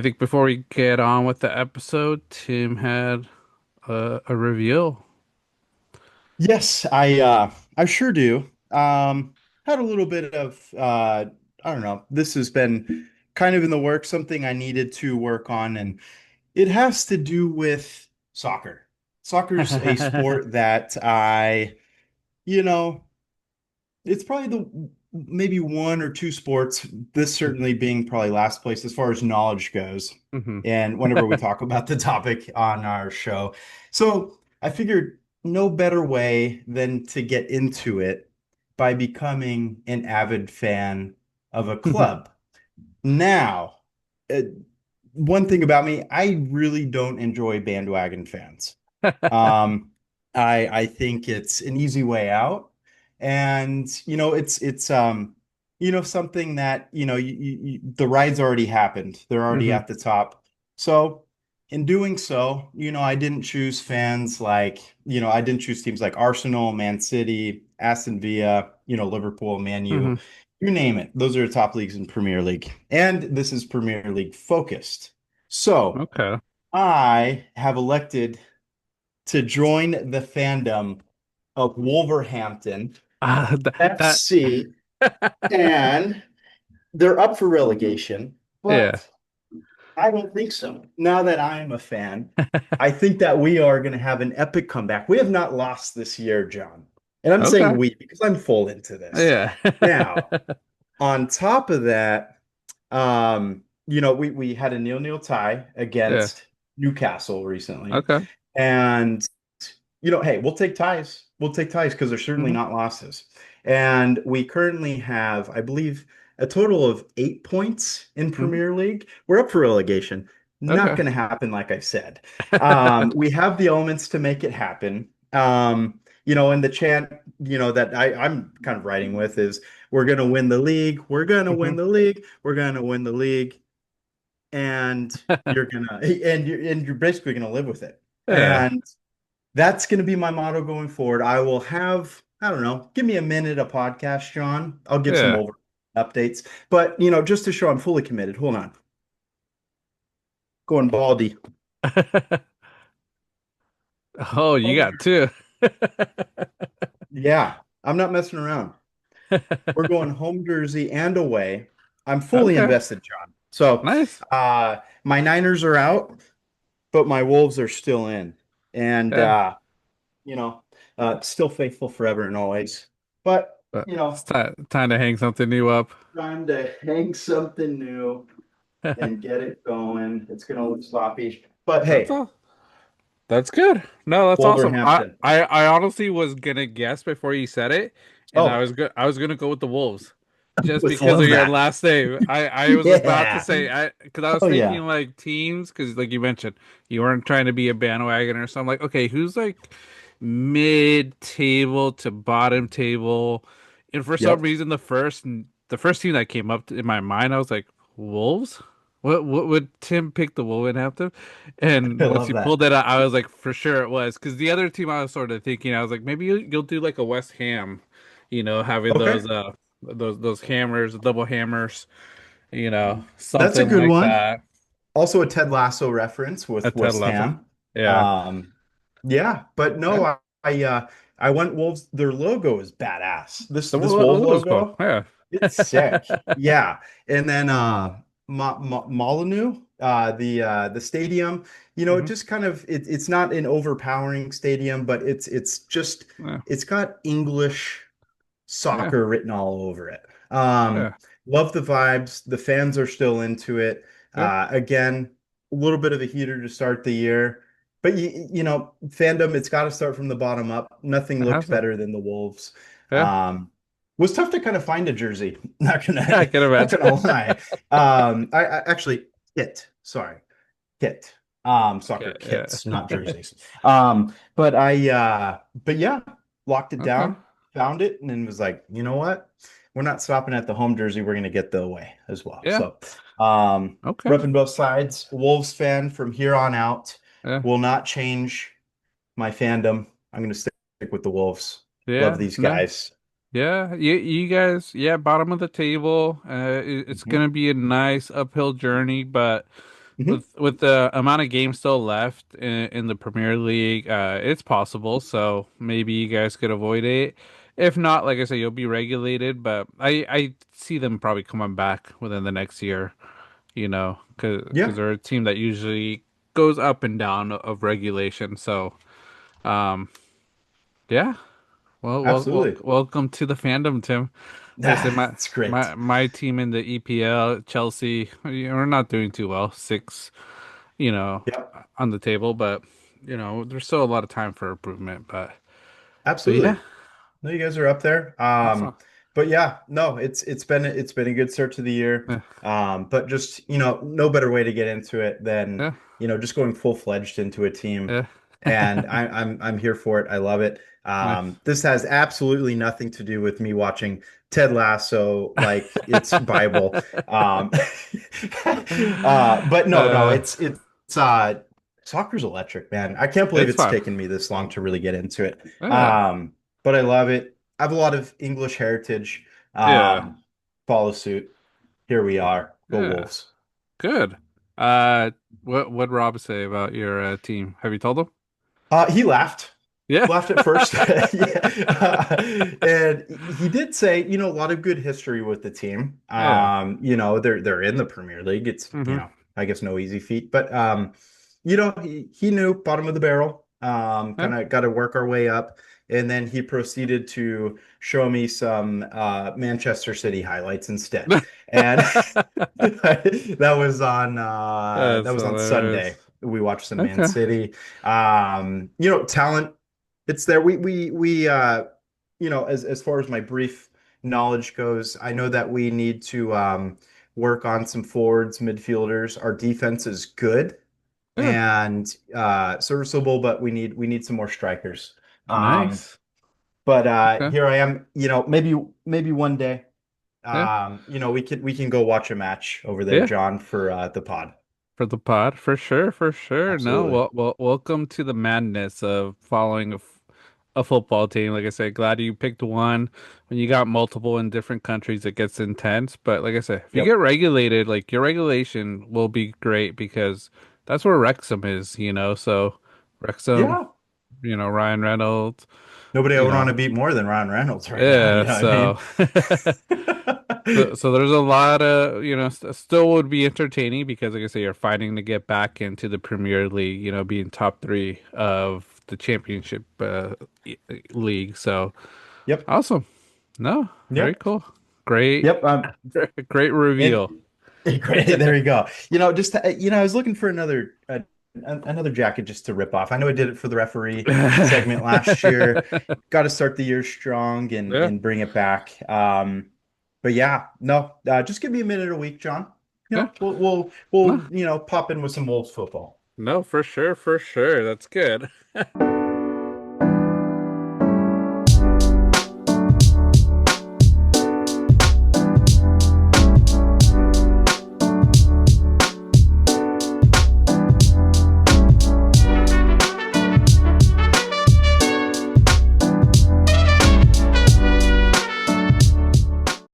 I think before we get on with the episode, Tim had a reveal. Yes, I sure do. Had a little bit of I don't know. This has been kind of in the works, something I needed to work on, and it has to do with soccer. Soccer's a sport that you know, it's probably the maybe one or two sports, this certainly being probably last place as far as knowledge goes. Hmm. And whenever we talk about the topic on our show. So I figured no better way than to get into it by becoming an avid fan of a club. Now, uh, one thing about me, I really don't enjoy bandwagon fans. Um, I think it's an easy way out, and it's something that the ride's already happened. They're already Hmm. at the top. So in doing so, I didn't choose fans like I didn't choose teams like Arsenal, Man City, Aston Villa, Liverpool, Man U, Hmm. you name it. Those are the top leagues in Premier League, and this is Premier League focused. So Okay. I have elected to join the fandom of Wolverhampton That FC, and they're up for relegation, yeah. but I don't think so. Now that I'm a fan, I think that we are going to have an epic comeback. We have not lost this year, John. And I'm saying Okay. we because I'm full into this. Yeah. Now, on top of that, we had a nil-nil tie Yeah. against Newcastle recently. Okay. And hey, we'll take ties. We'll take ties because they're certainly Hmm. not losses. And we currently have, I believe, a total of 8 points in Hmm. Premier League. We're up for relegation. Not Okay. going to happen, like I said. We have the elements to make it happen. And the chant, that I'm kind of writing with is we're going to win the league. We're going to Hmm. win the league. We're going to win the league. And you're basically going to live with it. Yeah. And that's going to be my motto going forward. I will have, I don't know, give me a minute of podcast, John. I'll give some Yeah. over updates. But, just to show I'm fully committed. Hold on. Going baldy. Oh, you Home got two. Yeah, I'm not messing around. We're going home jersey and away. I'm fully Okay. invested, John. So, Nice. my Niners are out, but my Wolves are still in. And, Yeah. you know, still faithful forever and always. But, But it's time to hang something new up. time to hang something new and get it going. It's gonna look sloppy, but That's hey, all. That's good. No, that's awesome. I, Wolverhampton I I honestly was gonna guess before you said it, and I Oh, was I was gonna go with the Wolves, just would because of love your that. last name. I was about to Yeah. say because I was Oh yeah. thinking like teams because like you mentioned you weren't trying to be a bandwagoner, so I'm like okay, who's like mid table to bottom table, and for some Yep. reason the first team that came up in my mind I was like Wolves. What would Tim pick the Wolverhampton? I And once love you that. pulled that out, I was like, for sure it was. Because the other team I was sort of thinking, I was like, maybe you'll do like a West Ham, having Okay. those hammers, double hammers, That's a something good like one. that. Also a Ted Lasso reference A with Ted West Lasso. Ham. Yeah. Um, yeah, but no, Yeah. I went Wolves. Their logo is badass. This The this Wolf logo's cool. logo, Yeah. it's sick. Yeah. And then Molyneux, the stadium, it Hmm. just kind of it's not an overpowering stadium, but Yeah. it's got English Yeah. soccer written all over it. Yeah. Love the vibes. The fans are still into it. Yeah. Again, a little bit of a heater to start the year. But fandom, it's got to start from the bottom up. Nothing It looked has to. better than the Wolves. Yeah. Um, was tough to kind of find a jersey. Not gonna, I can not imagine. gonna lie. I actually kit. Sorry, kit. Soccer Okay. Yeah. kits, not jerseys. But yeah, locked it Okay. down, found it, and then was like, you know what? We're not stopping at the home jersey. We're gonna get the away as well. Yeah. So, Okay. repping both sides. Wolves fan from here on out. Yeah. Will not change my fandom. I'm gonna stick with the Wolves. Love Yeah. these No. guys. Yeah, you guys, yeah, bottom of the table. It's Mhm. gonna be a nice uphill journey, but Mhm. with the amount of games still left in the Premier League, it's possible. So maybe you guys could avoid it. If not, like I said, you'll be regulated. But I see them probably coming back within the next year. Because Yeah, they're a team that usually goes up and down of regulation. So um, yeah. absolutely. Welcome to the fandom, Tim. Like I said, It's great. my team in the EPL, Chelsea, we're not doing too well. Six, you know, Yep, on the table, but there's still a lot of time for improvement. But yeah, absolutely. No, you guys are up there. awesome. But yeah, no, it's been a good start to the year. Yeah, But just, no better way to get into it than, yeah, just going full-fledged into a team. yeah. And I'm here for it. I love it. Nice. This has absolutely nothing to do with me watching Ted Lasso like it's Bible. Um, but no, Uh, it's soccer's electric, man. I can't believe it's it's fun. taken me this long to really get into it. Yeah, But I love it. I have a lot of English heritage. yeah, Um, Follow suit. Here we are. Go yeah. Wolves. Good. Uh, what Rob say about your team? Have you told him? He laughed. Yeah. Laughed at first. Yeah. And he did say, a lot of good history with the team. Yeah. They're in the Premier League. It's, Mm-hmm. I guess no easy feat, but he knew bottom of the barrel. Yeah. Kind of got to work our way up. And then he proceeded to show me some Manchester City highlights instead. And that That's was on hilarious. Sunday. We watched some Man Okay. City. Talent, it's there. As far as my brief knowledge goes, I know that we need to work on some forwards, midfielders. Our defense is good Yeah. and serviceable, but we need some more strikers. Um, Nice. but Okay. here I am. Maybe one day, Yeah. we can go watch a match over there, Yeah. John, for the pod. For the pod, for sure, for sure. No, Absolutely. welcome to the madness of following a football team. Like I said, glad you picked one. When you got multiple in different countries, it gets intense. But like I said, if you get Yep. regulated, like your regulation will be great because that's where Wrexham is, So Wrexham, Yeah. Ryan Reynolds, Nobody I you would want know, to beat more than Ryan Reynolds right now. You yeah. know what I mean? So. So there's a lot of, still would be entertaining because, like I say, you're fighting to get back into the Premier League, being top three of the championship league. So Yep. awesome. No, very Yep. cool. Great, Yep. great And reveal. great. There you go. I was looking for another jacket just to rip off. I know I did it for the referee segment last year. Got to start the year strong and Yeah, and bring it back. But yeah, no, just give me a minute a week, John. yeah. We'll No, pop in with some Wolves football. no, for sure, for sure. That's good.